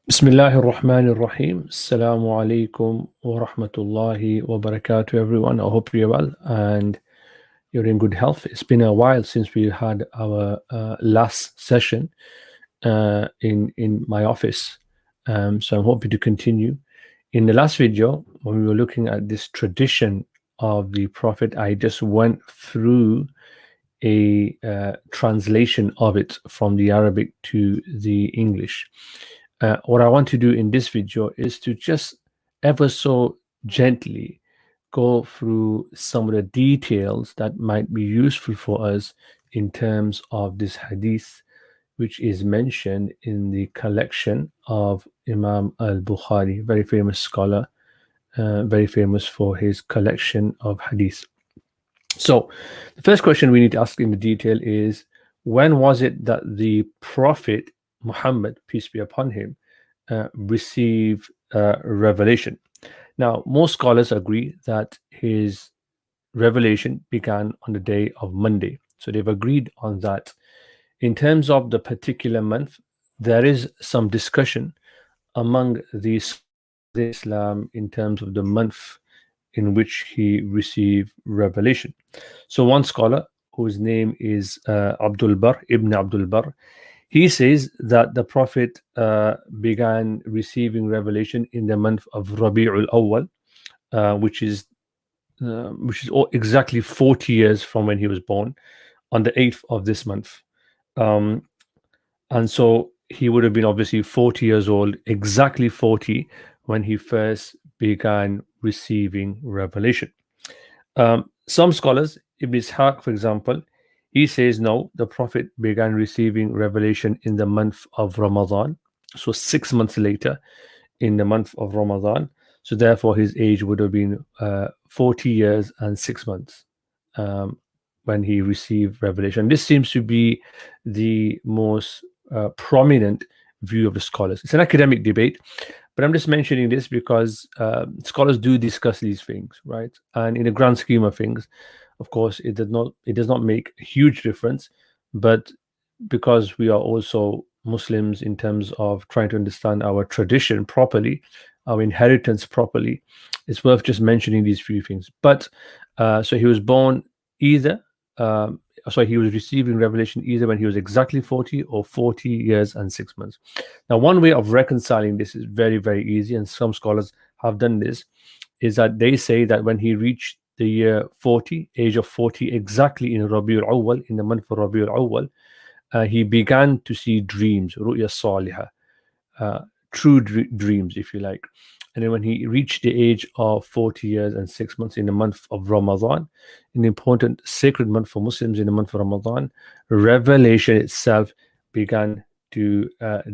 Bismillahir Rahmanir Rahim. Assalamu alaikum wa rahmatullahi wa barakatuh, everyone. I hope you're well and you're in good health. It's been a while since we had our last session in my office. So I'm hoping to continue. In the last video, when we were looking at this tradition of the Prophet, I just went through a translation of it from the Arabic to the English. What I want to do in this video is to just ever so gently go through some of the details that might be useful for us in terms of this hadith, which is mentioned in the collection of Imam al-Bukhari, very famous scholar, very famous for his collection of hadith. So, the first question we need to ask in the detail is, when was it that the Prophet Muhammad, peace be upon him, received revelation? Now, most scholars agree that his revelation began on the day of Monday. So they've agreed on that. In terms of the particular month, there is some discussion among these Islam in terms of the month in which he received revelation. So one scholar, whose name is Abdul Bar, Ibn Abdul Bar, he says that the Prophet began receiving revelation in the month of Rabi'ul Awwal, exactly 40 years from when he was born, on the 8th of this month. Um, and so he would have been obviously 40 years old, exactly 40, when he first began receiving revelation. Some scholars, Ibn Ishaq, for example, he says no, the Prophet began receiving revelation in the month of Ramadan. So 6 months later, in the month of Ramadan. So therefore, his age would have been 40 years and 6 months when he received revelation. This seems to be the most prominent view of the scholars. It's an academic debate, but I'm just mentioning this because scholars do discuss these things, right? And in the grand scheme of things, of course, it does not make a huge difference, but because we are also Muslims in terms of trying to understand our tradition properly, our inheritance properly, it's worth just mentioning these few things. But so he was born either, he was receiving revelation either when he was exactly 40 or 40 years and 6 months. Now, one way of reconciling this is very, very easy, and some scholars have done this, is that they say that when he reached the year 40, age of 40, exactly in Rabiul Awwal, in the month of Rabiul Awwal, he began to see dreams, ru'ya salihah, true dreams, if you like. And then when he reached the age of 40 years and 6 months in the month of Ramadan, an important sacred month for Muslims in the month of Ramadan, revelation itself began to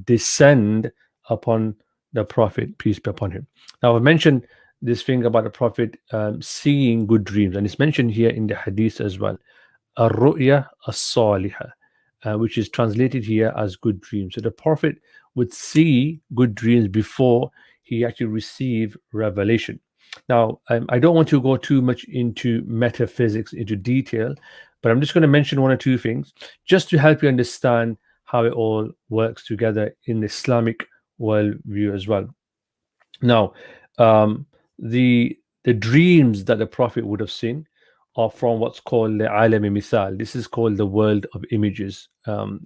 descend upon the Prophet, peace be upon him. Now, I've mentioned this thing about the Prophet seeing good dreams, and it's mentioned here in the hadith as well. Ar-ru'ya as-salihah, which is translated here as good dreams. So the Prophet would see good dreams before he actually received revelation. Now, I don't want to go too much into metaphysics, into detail, but I'm just going to mention one or two things just to help you understand how it all works together in the Islamic worldview as well. Now, the dreams that the Prophet would have seen are from what's called the alam misal. This is called the world of images.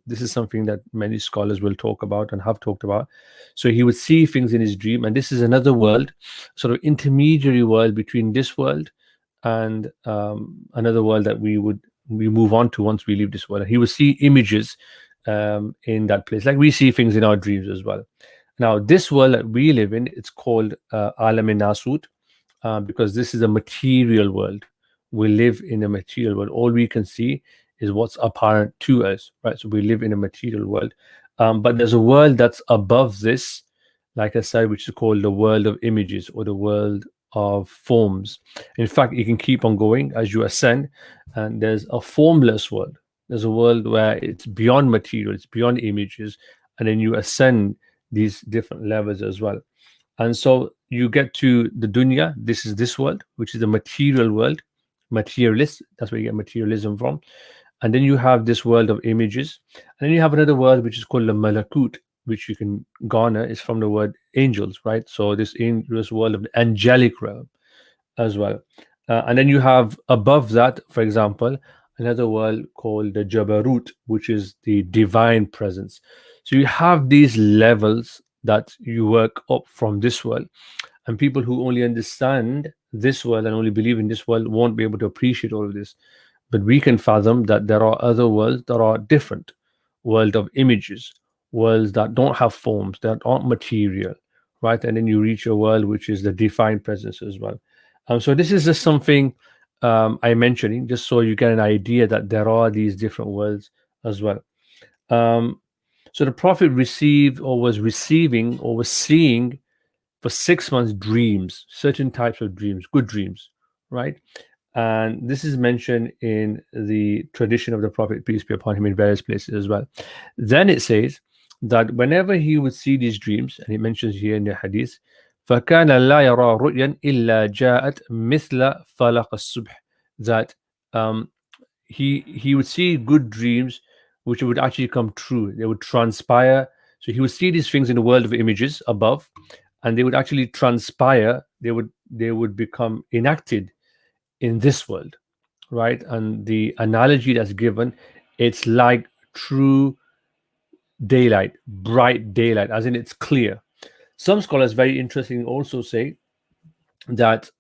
This is something that many scholars will talk about and have talked about. So he would see things in his dream, and this is another world, sort of intermediary world between this world and another world that we move on to once we leave this world. And he would see images in that place, like we see things in our dreams as well. Now, this world that we live in, it's called alam nasut, because this is a material world. We live in a material world. All we can see is what's apparent to us, right? So we live in a material world. But there's a world that's above this, like I said, which is called the world of images or the world of forms. In fact, you can keep on going as you ascend, and there's a formless world. There's a world where it's beyond material, it's beyond images, and then you ascend these different levels as well. And so you get to the dunya. This is this world, which is the material world, materialist. That's where you get materialism from. And then you have this world of images. And then you have another world which is called the malakut. which you can garner is from the word angels, right? So this world of the angelic realm as well. And then you have above that, for example, another world called the Jabarut, which is the divine presence. So you have these levels that you work up from this world, and people who only understand this world and only believe in this world won't be able to appreciate all of this. But we can fathom that there are other worlds that are different, world of images, worlds that don't have forms, that aren't material, right? And then you reach a world which is the defined presence as well. So this is just something I'm mentioning, just so you get an idea that there are these different worlds as well. Um, so the prophet received or was receiving or was seeing for 6 months dreams, certain types of dreams, good dreams, right? And this is mentioned in the tradition of the Prophet, peace be upon him, in various places as well. Then it says that whenever he would see these dreams, and it mentions here in the hadith, فَكَانَ لَا يَرَى رُؤْيًا إِلَّا جَاءَتْ مِثْلَ فَلَقَ الصُّبْحِ, that he would see good dreams which would actually come true. They would transpire. So he would see these things in the world of images above, and they would actually transpire. They would become enacted in this world, right? And the analogy that's given, it's like true daylight, bright daylight, as in it's clear. Some scholars, very interesting, also say that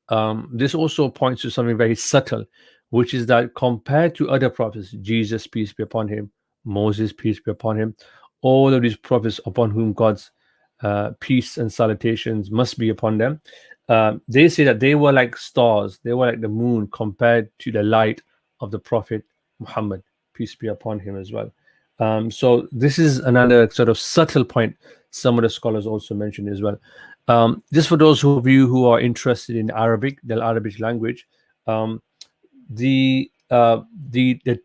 this also points to something very subtle, which is that compared to other prophets, Jesus, peace be upon him, Moses, peace be upon him, all of these prophets upon whom God's peace and salutations must be upon them, they say that they were like stars, they were like the moon compared to the light of the Prophet Muhammad, peace be upon him as well. So this is another sort of subtle point some of the scholars also mentioned as well. Just for those of you who are interested in Arabic, the Arabic language, um, the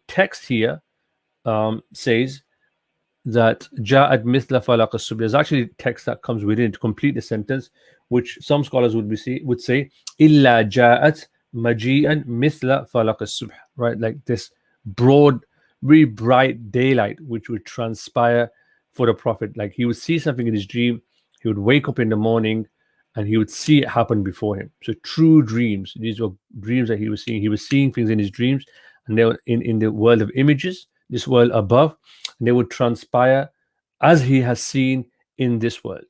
text here says that ja'at mithla falaq as-subh. There's actually text that comes within to complete the sentence, which some scholars would say illa ja'at maji'an mithla falaq as-subh, right? Like this broad, very bright daylight which would transpire for the prophet. Like he would see something in his dream, he would wake up in the morning and he would see it happen before him. So true dreams. These were dreams that he was seeing. He was seeing things in his dreams, and they were in the world of images, this world above, and they would transpire as he has seen in this world,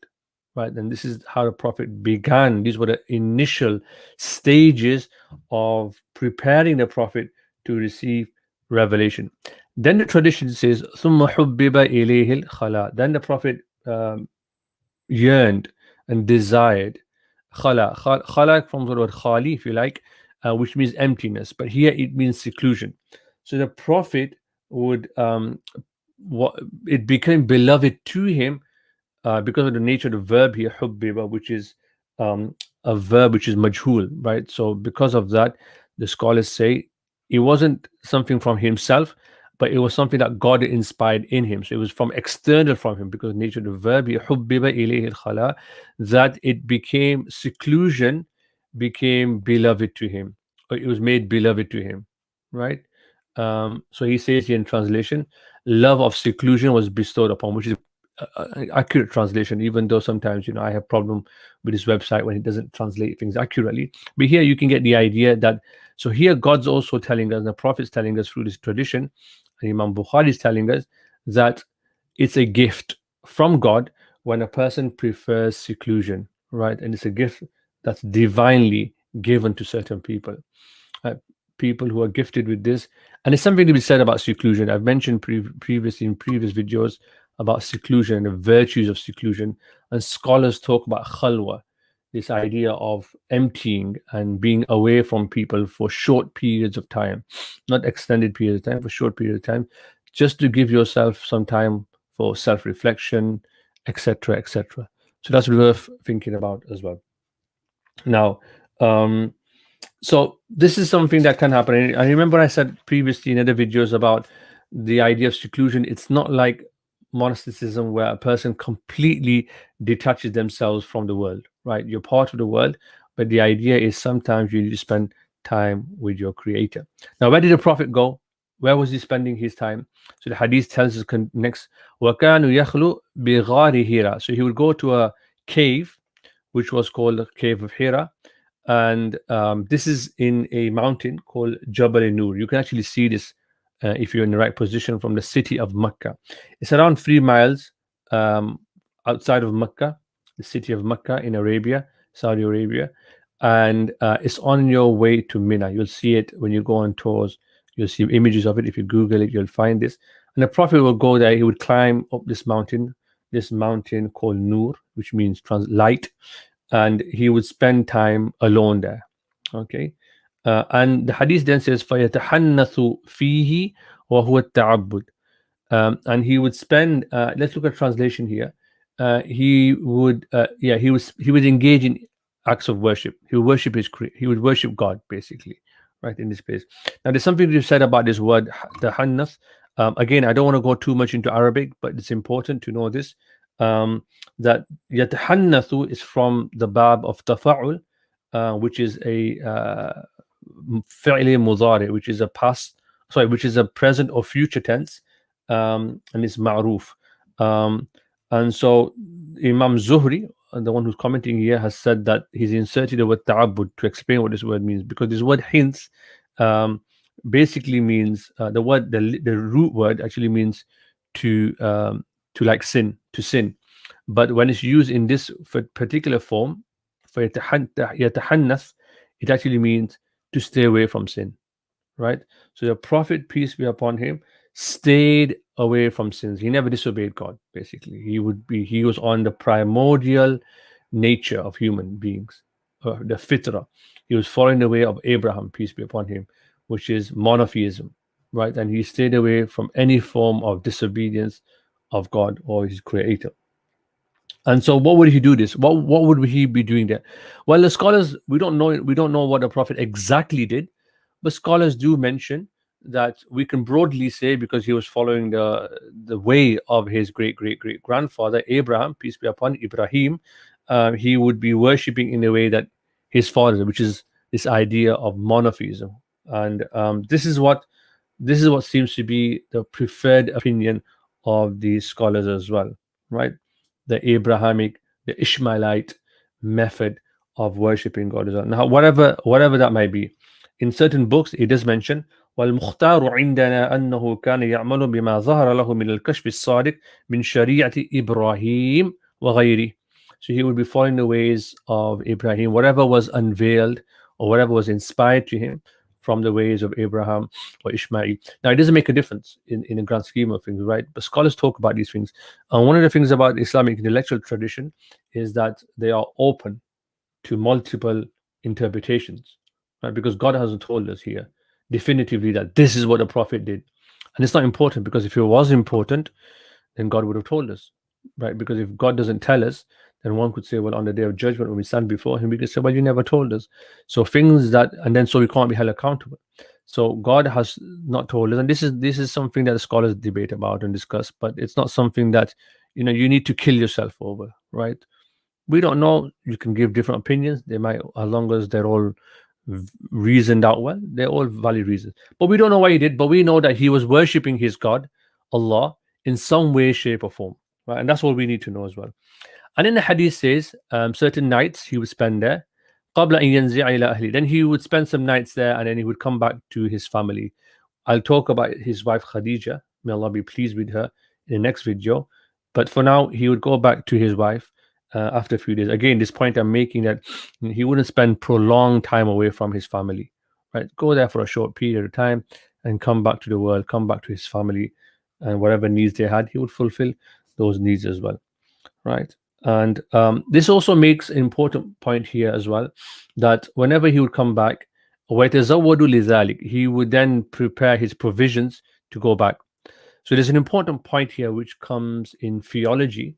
right? And this is how the prophet began. These were the initial stages of preparing the prophet to receive revelation. Then the tradition says ثم حبب إليه الخلاء. Then the prophet yearned and desired khala from the word khali, if you like, which means emptiness, but here it means seclusion. So the prophet would it became beloved to him because of the nature of the verb here, hubbiba, which is a verb which is majhul, right? So because of that, the scholars say it wasn't something from himself, but it was something that God inspired in him. So it was from external from him because of the nature of the verb here, hubbiba ilayhi al-khala, that it became seclusion, became beloved to him, or it was made beloved to him, right? So he says here in translation, love of seclusion was bestowed upon, which is accurate translation, even though sometimes I have problem with this website when it doesn't translate things accurately. But here you can get the idea that, so here God's also telling us, the prophet's telling us through this tradition, and Imam Bukhari is telling us that it's a gift from God when a person prefers seclusion, right? And it's a gift that's divinely given to certain people. People who are gifted with this, and it's something to be said about seclusion. I've mentioned previously in previous videos about seclusion and the virtues of seclusion, and scholars talk about khalwa, this idea of emptying and being away from people for short periods of time, not extended periods of time, for short periods of time, just to give yourself some time for self-reflection, etc., etc. So that's worth thinking about as well. Now, so this is something that can happen. And I remember I said previously in other videos about the idea of seclusion. It's not like monasticism where a person completely detaches themselves from the world, right? You're part of the world, but the idea is sometimes you need to spend time with your creator. Now, where did the prophet go? Where was he spending his time? So the hadith tells us next, وَكَانُ يَخْلُ بِغَارِ Hira. So he would go to a cave, which was called the cave of Hira. And this is in a mountain called Jabal Nur. You can actually see this if you're in the right position from the city of Mecca. It's around 3 miles um, outside of Mecca, the city of Mecca in Arabia, Saudi Arabia. And it's on your way to Mina. You'll see it when you go on tours. You'll see images of it. If you Google it, you'll find this. And the Prophet will go there. He would climb up this mountain called Nur, which means light, and he would spend time alone there. Okay. And the hadith then says, فَيَتَحَنَّثُ فِيهِ وَهُوَ التَّعَبُّدُ. And he would spend, let's look at translation here. He would engage in acts of worship. He would worship he would worship God, basically, right, in this place. Now, there's something you said about this word, tahannath. Again, I don't want to go too much into Arabic, but it's important to know this. That yatahannathu is from the bab of tafa'ul, which is a fi'li mudari, which is a which is a present or future tense, and it's ma'ruf. And so Imam Zuhri, the one who's commenting here, has said that he's inserted the word ta'abbud to explain what this word means, because this word hints basically means the root word actually means to like sin, to sin. But when it's used in this particular form, for yatahannath, it actually means to stay away from sin, right? So the Prophet, peace be upon him, stayed away from sins. He never disobeyed God, basically. He was on the primordial nature of human beings, the fitrah. He was following the way of Abraham, peace be upon him, which is monotheism, right? And he stayed away from any form of disobedience of God or his creator. And so what would he do this? What would he be doing there? Well, the scholars, we don't know what the Prophet exactly did, but scholars do mention that we can broadly say, because he was following the way of his great grandfather Abraham, peace be upon Ibrahim, he would be worshipping in the way that his father, which is this idea of monotheism. And this is what seems to be the preferred opinion of these scholars as well, right? The Abrahamic, the Ishmaelite method of worshipping God as well. Now, whatever that might be, in certain books it does mention والمختار عندنا أنه كان يعمل بما ظهر له من الكشف الصادق من شريعة إبراهيم وغيره. So he would be following the ways of Ibrahim, whatever was unveiled or whatever was inspired to him from the ways of Abraham or Ishmael. Now, it doesn't make a difference in the grand scheme of things, right? But scholars talk about these things. And one of the things about Islamic intellectual tradition is that they are open to multiple interpretations, right? Because God hasn't told us here definitively that this is what the Prophet did. And it's not important, because if it was important, then God would have told us, right? Because if God doesn't tell us, then one could say, well, on the day of judgment, when we stand before him, we could say, well, you never told us. So things that, and then so we can't be held accountable. So God has not told us, and this is something that the scholars debate about and discuss, but it's not something that you need to kill yourself over, right? We don't know. You can give different opinions. They might, as long as they're all reasoned out well, they're all valid reasons. But we don't know what he did. But we know that he was worshiping his God, Allah, in some way, shape, or form, right? And that's all we need to know as well. And in the hadith says, certain nights he would spend there. Then he would spend some nights there, and then he would come back to his family. I'll talk about his wife Khadija, may Allah be pleased with her, in the next video. But for now, he would go back to his wife after a few days. Again, this point I'm making, that he wouldn't spend prolonged time away from his family, right? Go there for a short period of time and come back to the world, come back to his family, and whatever needs they had, he would fulfill those needs as well, right? And this also makes an important point here as well, that whenever he would come back, he would then prepare his provisions to go back. So there's an important point here which comes in theology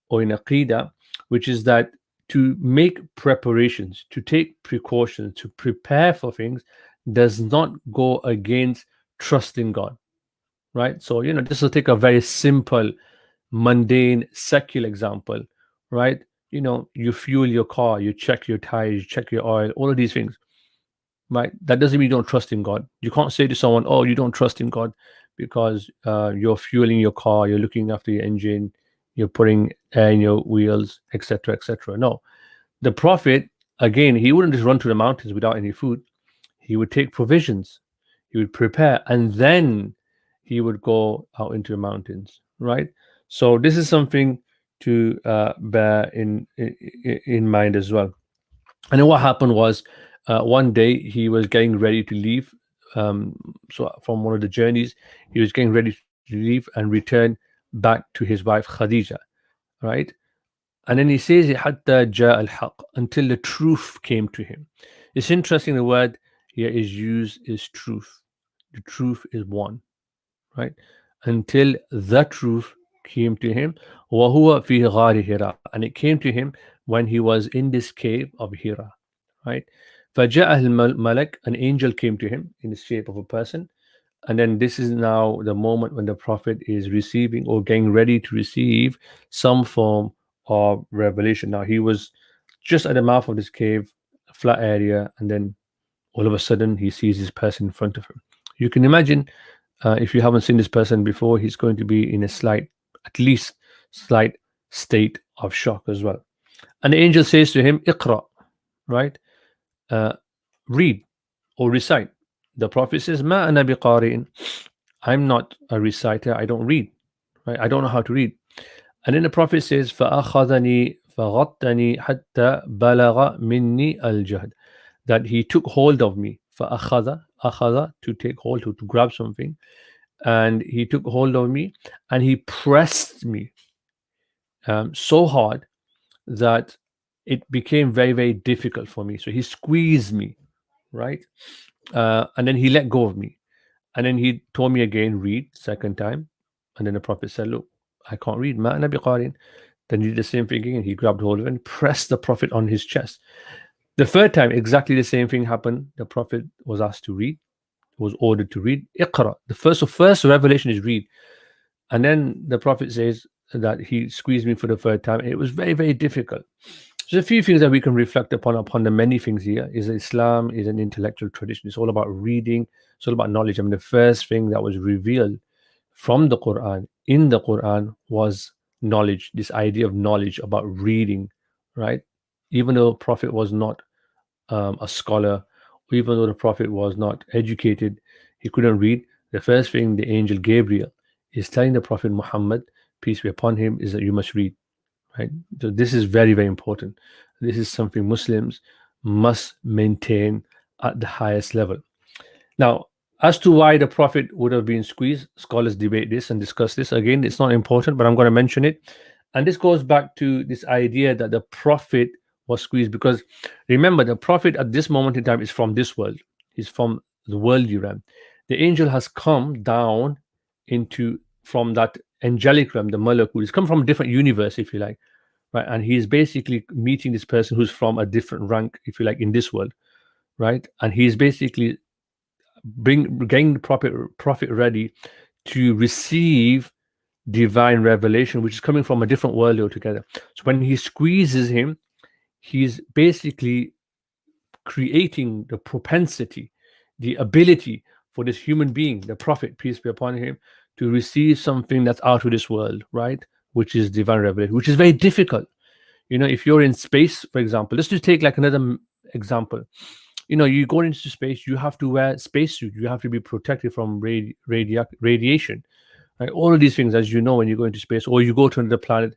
or in Aqidah, which is that to make preparations, to take precautions, to prepare for things does not go against trusting God, right? So, this will take a very simple, mundane, secular example, right? You fuel your car, you check your tires, you check your oil, all of these things. right? That doesn't mean you don't trust in God. You can't say to someone, "Oh, you don't trust in God," because you're fueling your car, you're looking after your engine, you're putting air in your wheels, etc., etc. No, the Prophet, again, he wouldn't just run to the mountains without any food. He would take provisions, he would prepare, and then he would go out into the mountains, right? So this is something to bear in mind as well. And then what happened was, one day he was getting ready to leave. So from one of the journeys, he was getting ready to leave and return back to his wife Khadija, right? And then he says, "Hatta ja al-haq," until the truth came to him. It's interesting. The word here is used is truth. The truth is one, right? Until the truth came to him. وَهُوَ فِي غَارِ Hira. And it came to him when he was in this cave of Hira, right? فَجَاءَهُ الْمَلَكُ. An angel came to him in the shape of a person. And then this is now the moment when the Prophet is receiving or getting ready to receive some form of revelation. Now he was just at the mouth of this cave, a flat area, and then all of a sudden he sees this person in front of him. You can imagine, if you haven't seen this person before, he's going to be in a slight, at least slight state of shock as well. And the angel says to him, "Iqra," right? Uh, read or recite. The Prophet says, "Ma ana biqari'in." I'm not a reciter. I don't read. Right? I don't know how to read. And then the Prophet says, فَأَخَذَنِي فَغَطَّنِي حَتَّى بَلَغَ مِنِّي الْجَهْدِ. That he took hold of me. أَخَذَ, to take hold, to grab something. And he took hold of me and he pressed me so hard that it became very, very difficult for me. So he squeezed me, right? And then he let go of me. And then he told me again, read, second time. And then the Prophet said, "Look, I can't read. Ma ana biqarin." Then he did the same thing again. He grabbed hold of it and pressed the Prophet on his chest. The third time, exactly the same thing happened. The Prophet was asked to read, was ordered to read. Iqra. The first revelation is read. And then the Prophet says that he squeezed me for the third time. It was very, very difficult. There's a few things that we can reflect upon the many things here. Is that Islam is an intellectual tradition. It's all about reading. It's all about knowledge. I mean, the first thing that was revealed from the Quran, in the Quran, was knowledge. This idea of knowledge about reading, right? Even though Prophet was not a scholar, even though the Prophet was not educated, he couldn't read. The first thing the angel Gabriel is telling the Prophet Muhammad, peace be upon him, is that you must read, right? So this is very, very important. This is something Muslims must maintain at the highest level. Now, as to why the Prophet would have been squeezed, scholars debate this and discuss this. Again, it's not important, but I'm going to mention it. And this goes back to this idea that the Prophet was squeezed because remember, the Prophet at this moment in time is from this world. He's from the worldly realm. The angel has come down into from that angelic realm, the Malakut. He's come from a different universe, if you like, right? And he's basically meeting this person who's from a different rank, if you like, in this world, right? And he's basically getting the prophet ready to receive divine revelation, which is coming from a different world altogether. So when he squeezes him, he's basically creating the propensity, the ability for this human being, the prophet, peace be upon him, to receive something that's out of this world, right? Which is divine revelation, which is very difficult. You know, if you're in space, for example, let's just take like another example. You know, you go into space, you have to wear spacesuit, you have to be protected from radiation, right? All of these things, as you know, when you go into space, or you go to another planet,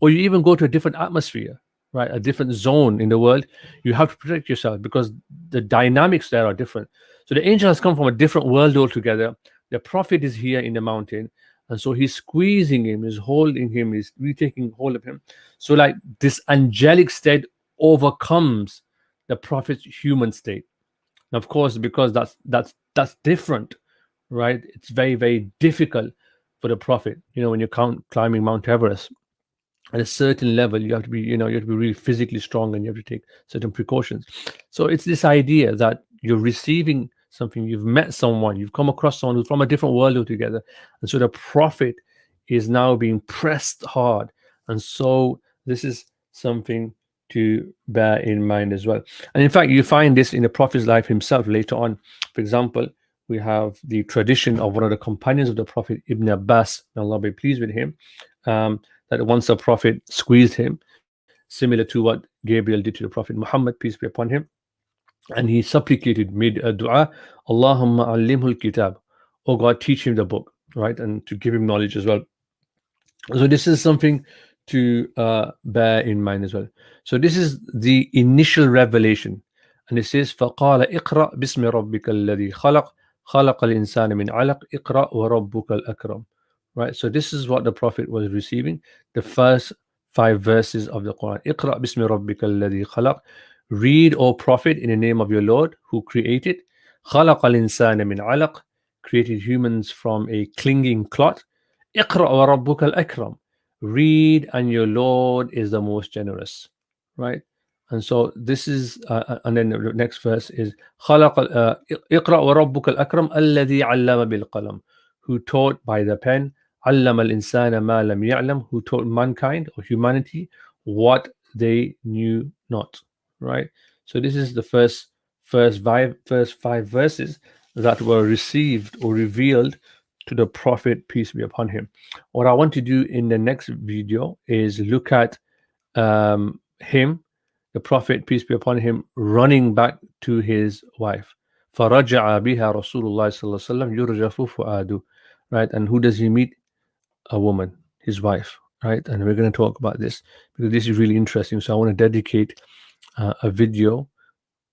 or you even go to a different atmosphere, right? A different zone in the world, you have to protect yourself because the dynamics there are different. So the angel has come from a different world altogether. The prophet is here in the mountain, and so he's squeezing him, he's holding him, he's retaking hold of him. So like this angelic state overcomes the prophet's human state. And of course, because that's different, right? It's very, very difficult for the prophet. You know, when you're climbing Mount Everest, at a certain level, you have to be, you know, you have to be really physically strong and you have to take certain precautions. So it's this idea that you're receiving something, you've met someone, you've come across someone who's from a different world altogether. And so the prophet is now being pressed hard. And so this is something to bear in mind as well. And in fact, you find this in the Prophet's life himself later on. For example, we have the tradition of one of the companions of the Prophet, Ibn Abbas, may Allah be pleased with him, that once the Prophet squeezed him, similar to what Gabriel did to the Prophet Muhammad, peace be upon him, and he supplicated, made a dua, Allahumma allimhul kitab, oh God, teach him the book, right, and to give him knowledge as well. So this is something to bear in mind as well. So this is the initial revelation, and it says, فَقَالَ اقْرَأْ بِاسْمِ رَبِّكَ الَّذِي خَلَقَ خَلَقَ الْإِنسَانَ مِنْ عَلَقٍ اقْرَأْ وَرَبُّكَ الْأَكْرَمُ. Right, so this is what the Prophet was receiving, the first 5 verses of the Quran. اقْرَأْ بِاسْمِ رَبِّكَ الَّذِي خَلَقَ. Read, O Prophet, in the name of your Lord who created. خَلَقَ الْإِنسَانَ مِنْ عَلَقٍ. Created humans from a clinging clot. اقرأ وربك الأكرم. Read, and your Lord is the most generous. Right? And so this is, and then the next verse is خلق اقرأ وربك الأكرم الذي علم بالقلم. Who taught by the pen. علم الإنسان ما لم يعلم. Who taught mankind or humanity what they knew not. Right? So this is the first five verses that were received or revealed to the Prophet, peace be upon him. What I want to do in the next video is look at him, the Prophet, peace be upon him, running back to his wife. فَرَجَعَ بِهَا رَسُولُ اللَّهِ صَلَّى اللَّهُ عَلَيْهِ وَسَلَّمَ يُرْجَفُ فُؤَادُهُ. Right, and who does he meet? A woman, his wife. Right, and we're going to talk about this because this is really interesting. So I want to dedicate a video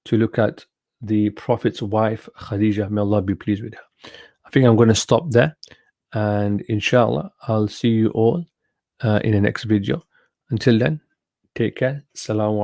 to look at the Prophet's wife, Khadija. May Allah be pleased with her. I think I'm going to stop there, and inshallah I'll see you all in the next video. Until then, take care. Assalamu